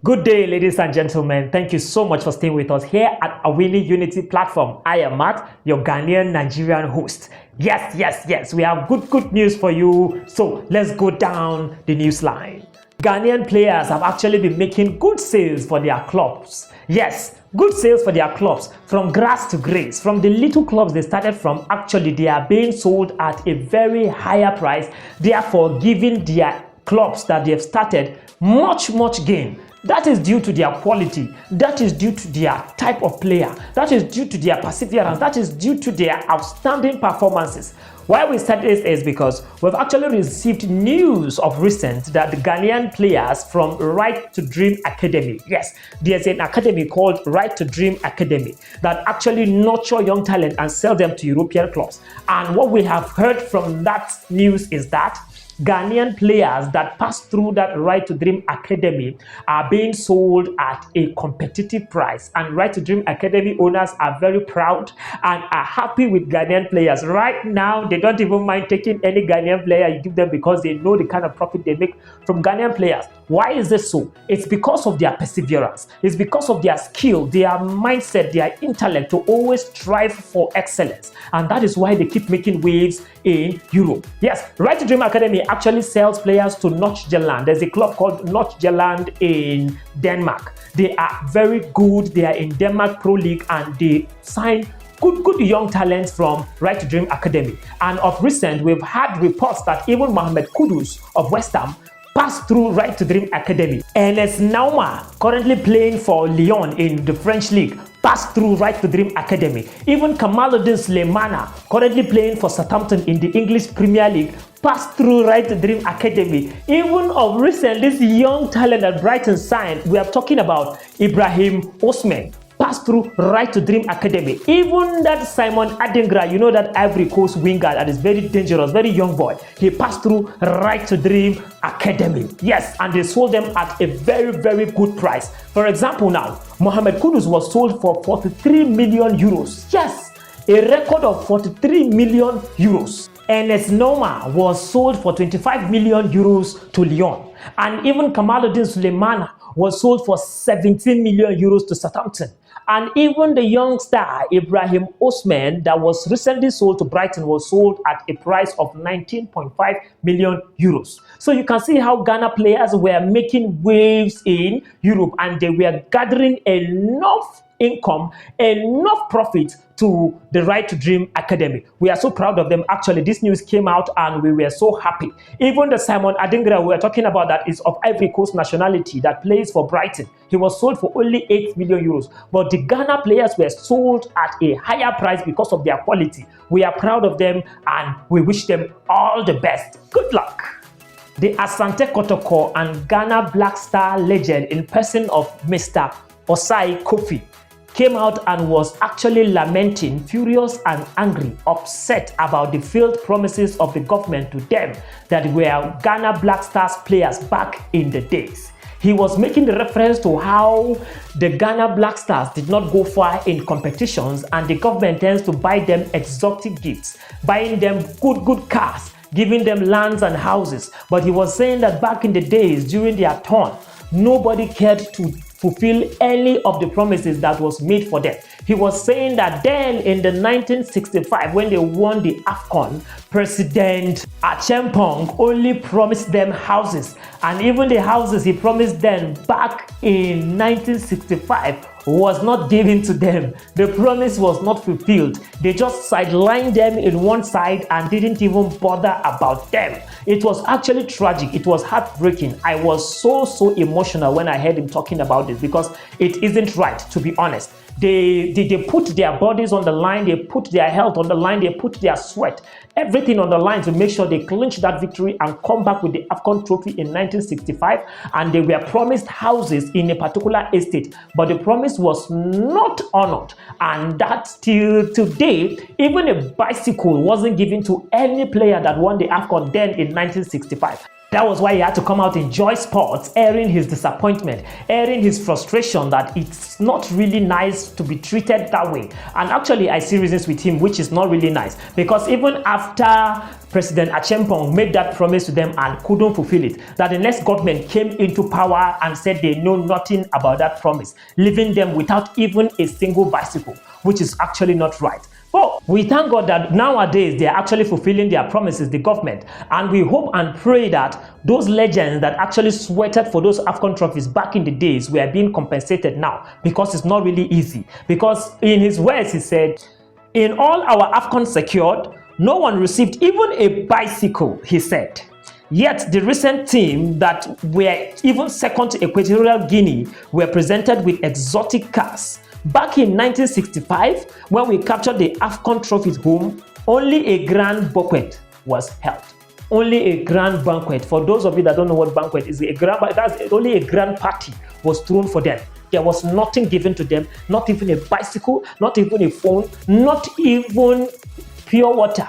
Good day, ladies and gentlemen. Thank you so much for staying with us here at Awini Unity platform. I am Matt, your Ghanaian Nigerian host. Yes, we have good news for you. So let's go down the news line. Ghanaian players have actually been making good sales for their clubs. Yes, good sales for their clubs. From grass to grace, from the little clubs they started from, actually they are being sold at a very higher price, therefore giving their clubs that they have started much gain. That is due to their quality, that is due to their type of player, that is due to their perseverance, that is due to their outstanding performances. Why we said this is because we've actually received news of recent that the Ghanaian players from Right to Dream Academy, yes, there's an academy called Right to Dream Academy that actually nurture young talent and sell them to European clubs. And what we have heard from that news is that Ghanaian players that pass through that Right to Dream Academy are being sold at a competitive price, and Right to Dream Academy owners are very proud and are happy with Ghanaian players. Right now, they don't even mind taking any Ghanaian player you give them because they know the kind of profit they make from Ghanaian players. Why is this so? It's because of their perseverance. It's because of their skill, their mindset, their intellect to always strive for excellence. And that is why they keep making waves in Europe. Yes, Right to Dream Academy actually sells players to Nordsjælland. There's a club called Nordsjælland in Denmark. They are very good. They are in Denmark Pro League and they sign good young talents from Right to Dream Academy. And of recent, we've had reports that even Mohamed Kudus of West Ham passed through Right to Dream Academy. Ernest Nauma, currently playing for Lyon in the French League, passed through Right to Dream Academy. Even Kamaluddin Slimana, currently playing for Southampton in the English Premier League, passed through Right to Dream Academy. Even of recent, this young talent that Brighton signed, we are talking about Ibrahim Osman, passed through Right to Dream Academy. Even that Simon Adingra, you know, that Ivory Coast winger that is very dangerous, very young boy, he passed through Right to Dream Academy. Yes, and they sold them at a very good price. For example, now Mohamed Kudus was sold for 43 million euros. Yes, a record of 43 million euros. Ernest Noma was sold for 25 million euros to Lyon. And even Kamaluddin Sulemana was sold for 17 million euros to Southampton. And even the young star Ibrahim Osman that was recently sold to Brighton was sold at a price of 19.5 million euros. So you can see how Ghana players were making waves in Europe and they were gathering enough income, enough profit to the Right to Dream Academy. We are so proud of them. Actually, this news came out and we were so happy. Even the Simon Adingra we are talking about that is of Ivory Coast nationality that plays for Brighton. He was sold for only 8 million euros. But the Ghana players were sold at a higher price because of their quality. We are proud of them and we wish them all the best. Good luck. The Asante Kotoko and Ghana Black Star legend in person of Mr. Osai Kofi came out and was actually lamenting, furious and angry, upset about the failed promises of the government to them that were Ghana Black Stars players back in the days. He was making the reference to how the Ghana Black Stars did not go far in competitions and the government tends to buy them exotic gifts, buying them good cars, giving them lands and houses. But he was saying that back in the days during their turn, nobody cared to fulfill any of the promises that was made for them. He was saying that then in the 1965, when they won the AFCON, President Achempong only promised them houses. And even the houses he promised them back in 1965 was not given to them. The promise was not fulfilled. They just sidelined them in one side and didn't even bother about them. It was actually tragic. It was heartbreaking. I was so emotional when I heard him talking about this because it isn't right, to be honest. They put their bodies on the line, they put their health on the line, they put their sweat, everything on the line to make sure they clinch that victory and come back with the AFCON trophy in 1965. And they were promised houses in a particular estate, but the promise was not honored. And that till today, even a bicycle wasn't given to any player that won the AFCON then in 1965. That was why he had to come out in Joy Sports, airing his disappointment, airing his frustration that it's not really nice to be treated that way. And actually, I see reasons with him, which is not really nice. Because even after President Achempong made that promise to them and couldn't fulfill it, that the next government came into power and said they know nothing about that promise, leaving them without even a single bicycle, which is actually not right. But we thank God that nowadays they are actually fulfilling their promises, the government, and we hope and pray that those legends that actually sweated for those AFCON trophies back in the days were being compensated now, because it's not really easy. Because in his words, he said, in all our AFCON secured, no one received even a bicycle, he said. Yet the recent team that were even second to Equatorial Guinea were presented with exotic cars. Back in 1965, when we captured the AFCON trophies home, only a grand banquet was held. Only a grand banquet. For those of you that don't know what banquet is, only a grand party was thrown for them. There was nothing given to them, not even a bicycle, not even a phone, not even pure water.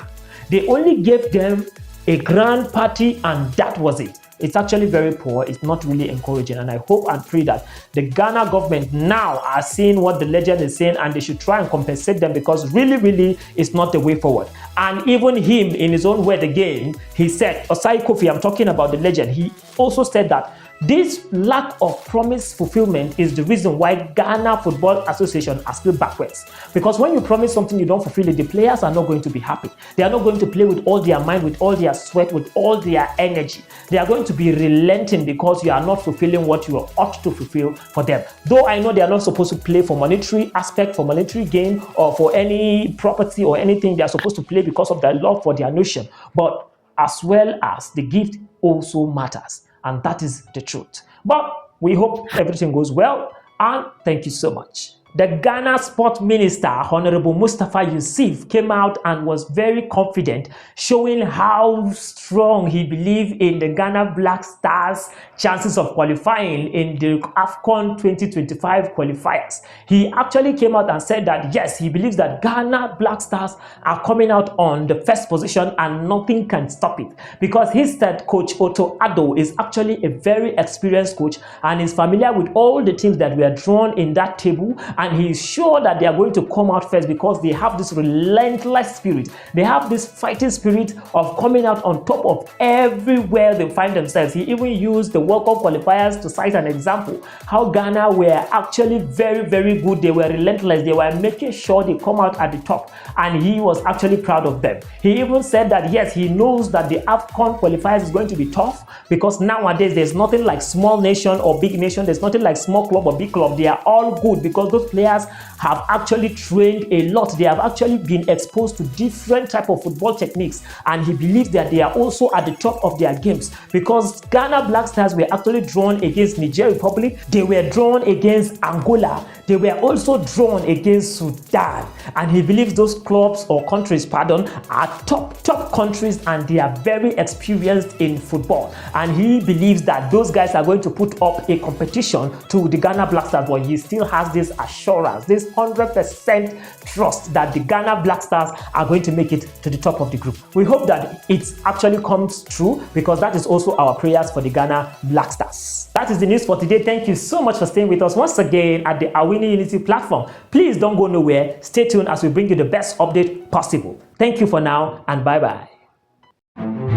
They only gave them a grand party, and that was it. It's actually very poor. It's not really encouraging, and I hope and pray that the Ghana government now are seeing what the legend is saying, and they should try and compensate them, because really it's not the way forward. And even him, in his own word again, he said, Osai Kofi, I'm talking about the legend, he also said that this lack of promise fulfillment is the reason why Ghana Football Association are still backwards. Because when you promise something, you don't fulfill it, the players are not going to be happy. They are not going to play with all their mind, with all their sweat, with all their energy. They are going to be relenting because you are not fulfilling what you ought to fulfill for them. Though I know they are not supposed to play for monetary aspect, for monetary gain, or for any property or anything. They are supposed to play because of their love for their nation. But as well as the gift also matters. And that is the truth. But we hope everything goes well, and thank you so much. The Ghana Sport Minister, Honorable Mustafa Yusuf, came out and was very confident, showing how strong he believed in the Ghana Black Stars' chances of qualifying in the AFCON 2025 qualifiers. He actually came out and said that yes, he believes that Ghana Black Stars are coming out on the first position and nothing can stop it, because his third coach, Otto Addo, is actually a very experienced coach and is familiar with all the teams that were drawn in that table. And he is sure that they are going to come out first, because they have this relentless spirit. They have this fighting spirit of coming out on top of everywhere they find themselves. He even used the World Cup qualifiers to cite an example, how Ghana were actually very good. They were relentless. They were making sure they come out at the top, and he was actually proud of them. He even said that yes, he knows that the AFCON qualifiers is going to be tough, because nowadays there's nothing like small nation or big nation. There's nothing like small club or big club. They are all good, because those players have actually trained a lot. They have actually been exposed to different type of football techniques, and he believes that they are also at the top of their games, because Ghana Black Stars were actually drawn against Niger Republic, they were drawn against Angola, they were also drawn against Sudan, and he believes those clubs or countries, pardon, are top countries, and they are very experienced in football, and he believes that those guys are going to put up a competition to the Ghana Black Stars. But he still has this assurance, this 100% trust that the Ghana Black Stars are going to make it to the top of the group. We hope that it actually comes true, because that is also our prayers for the Ghana Black Stars. That is the news for today. Thank you so much for staying with us once again at the Awini Unity platform. Please don't go nowhere. Stay tuned as we bring you the best update possible. Thank you for now, and bye-bye.